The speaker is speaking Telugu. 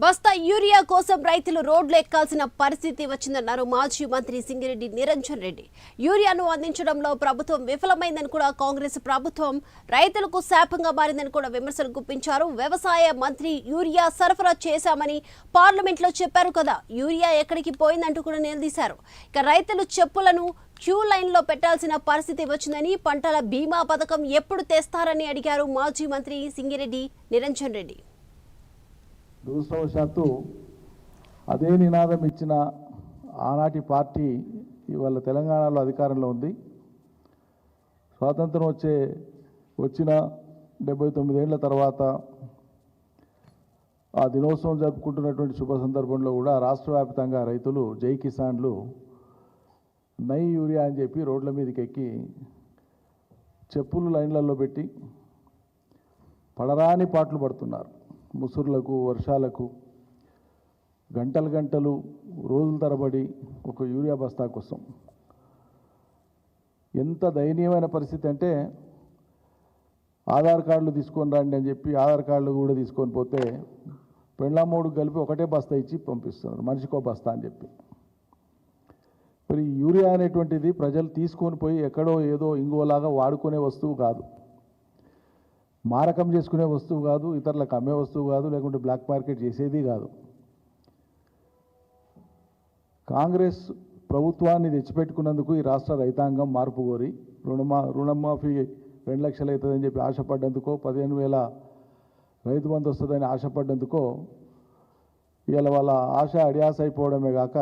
బస్తా యూరియా కోసం రైతులు రోడ్లు ఎక్కాల్సిన పరిస్థితి వచ్చిందన్నారు మాజీ మంత్రి సింగిరెడ్డి నిరంజన్ రెడ్డి. యూరియాను అందించడంలో ప్రభుత్వం విఫలమైందని కూడా కాంగ్రెస్ ప్రభుత్వం రైతులకు శాపంగా మారిందని కూడా విమర్శలు గుప్పించారు. వ్యవసాయ మంత్రి యూరియా సరఫరా చేశామని పార్లమెంట్లో చెప్పారు కదా, యూరియా ఎక్కడికి పోయిందంటూ కూడా నిలదీశారు. ఇక రైతులు చెప్పులను క్యూ లైన్లో పెట్టాల్సిన పరిస్థితి వచ్చిందని, పంటల బీమా పథకం ఎప్పుడు తెస్తారని అడిగారు మాజీ మంత్రి సింగిరెడ్డి నిరంజన్ రెడ్డి. దురదృష్టవశాత్తు అదే నినాదం ఇచ్చిన ఆనాటి పార్టీ ఇవాళ తెలంగాణలో అధికారంలో ఉంది. స్వాతంత్రం వచ్చిన 79 ఏళ్ల తర్వాత ఆ దినోత్సవం జరుపుకుంటున్నటువంటి శుభ సందర్భంలో కూడా రాష్ట్ర వ్యాప్తంగా రైతులు జై కిసాన్లు నై యూరియా అని చెప్పి రోడ్ల మీదకి ఎక్కి చెప్పులు లైన్లలో పెట్టి పడరాని పాటలు పడుతున్నారు. ముసురులకు, వర్షాలకు గంటలు రోజుల తరబడి ఒక యూరియా బస్తా కోసం. ఎంత దయనీయమైన పరిస్థితి అంటే, ఆధార్ కార్డులు తీసుకొని రండి అని చెప్పి ఆధార్ కార్డులు కూడా తీసుకొని పోతే పెళ్ళామూడు కలిపి ఒకటే బస్తా ఇచ్చి పంపిస్తున్నారు, మనిషికో బస్తా అని చెప్పి. మరి యూరియా అనేటువంటిది ప్రజలు తీసుకొని పోయి ఎక్కడో ఏదో ఇంకోలాగా వాడుకునే వస్తువు కాదు, మారకం చేసుకునే వస్తువు కాదు, ఇతరులకు అమ్మే వస్తువు కాదు, లేకుంటే బ్లాక్ మార్కెట్ చేసేది కాదు. కాంగ్రెస్ ప్రభుత్వాన్ని తెచ్చిపెట్టుకున్నందుకు ఈ రాష్ట్ర రైతాంగం మార్పు కోరి రుణమాఫీ 2 లక్షలు అవుతుందని చెప్పి ఆశపడ్డందుకో, 15,000 రైతు బంధు వస్తుందని ఆశపడ్డందుకో ఇవాళ వాళ్ళ ఆశ అడియాస అయిపోవడమే కాక